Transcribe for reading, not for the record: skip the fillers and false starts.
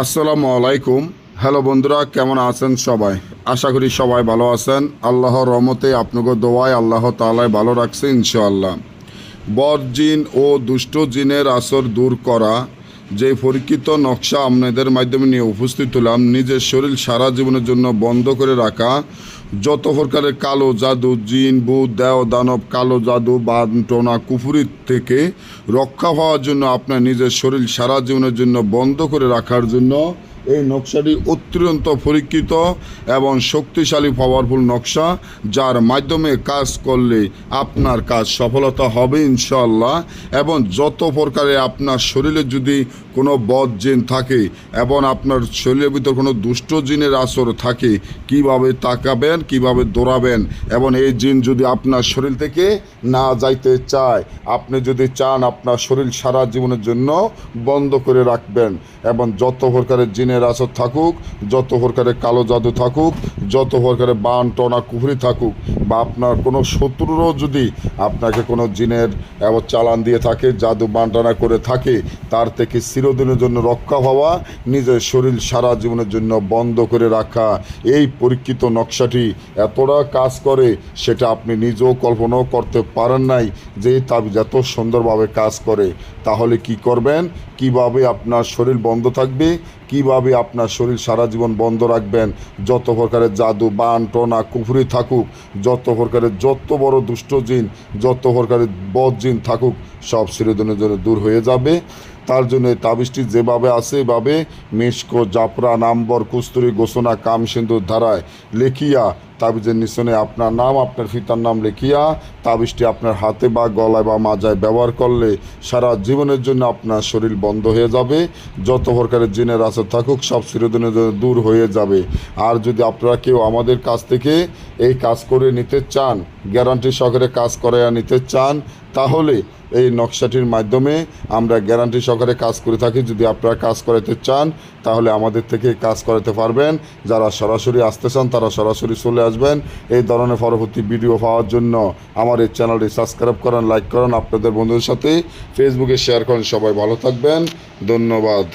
আসসালামু আলাইকুম। হ্যালো বন্ধুরা, কেমন আছেন সবাই? আশা করি সবাই ভালো আছেন। আল্লাহর রহমতে আপনাকে দোয়ায় আল্লাহ তাআলাই ভালো রাখছে ইনশাআল্লাহ। বদ জিন ও দুষ্ট জিনের আসর দূর করা যে পরীক্ষিত নকশা আপনাদের মাধ্যমে নিয়ে উপস্থিত হলাম। নিজের শরীর সারা জীবনের জন্য বন্ধ করে রাখা যত প্রকারের কালো জাদু, জিন, ভূত, দেও, দানব, কালো জাদু, বানটোনা, কুফুরির থেকে রক্ষা পাওয়ার জন্য আপনার নিজের শরীর সারা জীবনের জন্য বন্ধ করে রাখার জন্য এই নকশাটি অত্যন্ত পরীক্ষিত এবং শক্তিশালী পাওয়ারফুল নকশা, যার মাধ্যমে কাজ করলে আপনার কাজ সফলতা হবে ইনশাআল্লাহ। এবং যত প্রকারে আপনার শরীরে যদি কোনো বদ জিন থাকে এবং আপনার শরীরের ভিতর কোনো দুষ্ট জিনের আসর থাকে, কিভাবে তাকাবেন, কিভাবে দৌড়াবেন, এবং এই জিন যদি আপনার শরীর থেকে না যাইতে চায়, আপনি যদি চান আপনার শরীর সারা জীবনের জন্য বন্ধ করে রাখবেন, এবং যত প্রকারের জিনের আসর থাকুক, যত প্রকারের কালো জাদু থাকুক, যত প্রকারের বান টনা কুফরি থাকুক, বা আপনার কোনো শত্রুরও যদি আপনাকে কোনো জিনের চালান দিয়ে থাকে, জাদু বান টানা করে থাকে, তার থেকে চিরদিনের জন্য রক্ষা পাওয়া, নিজের শরীর সারা জীবনের জন্য বন্ধ করে রাখা এই পরীক্ষিত নকশাটি এতটা কাজ করে সেটা আপনি নিজেও কল্পনাও করতে পারেন নাই যে তাবিজ এত সুন্দরভাবে কাজ করে। তাহলে কি করবেন, কিভাবে আপনার শরীর বন্ধ থাকবে, কিভাবে আপনার শরীর সারা জীবন বন্ধ রাখবেন, যত প্রকারের জাদু বান টনা কুফরি থাকুক, যত প্রকারের যত বড় দুষ্ট জিন, যত প্রকারের বদ জিন থাকুক, সব চিরদিনের জন্য দূর হয়ে যাবে। তার জন্য তাবিজটি যেভাবে আছে এভাবে মিশকো, জাফরা, নাম্বর, কুস্তুরি, গোসনা, কাম সিন্ধুর ধারায় লিখিয়া তাবিজের নিচনে আপনার নাম, আপনার পিতার নাম লিখিয়া তাবিজটি আপনার হাতে বা গলায় বা মাজায় ব্যবহার করলে সারা জীবনের জন্য আপনার শরীর বন্ধ হয়ে যাবে। যত প্রকারের জিনের আসর থাকুক সব চিরদিনের জন্য দূর হয়ে যাবে। আর যদি আপনারা কেউ আমাদের কাছ থেকে এই কাজ করে নিতে চান, গ্যারান্টি সহকারে কাজ করাইয়া নিতে চান, তাহলে এই নকশাটির মাধ্যমে আমরা গ্যারান্টি সহকারে কাজ করে থাকি। যদি আপনারা কাজ করাতে চান তাহলে আমাদের থেকে কাজ করাতে পারবেন। যারা সরাসরি আসতে চান তারা সরাসরি চলে আসবেন। এই ধরনের পরবর্তী ভিডিও পাওয়ার জন্য আমার এই চ্যানেলটি সাবস্ক্রাইব করেন, লাইক করেন, আপনাদের বন্ধুদের সাথে ফেসবুকে শেয়ার করেন। সবাই ভালো থাকবেন, ধন্যবাদ।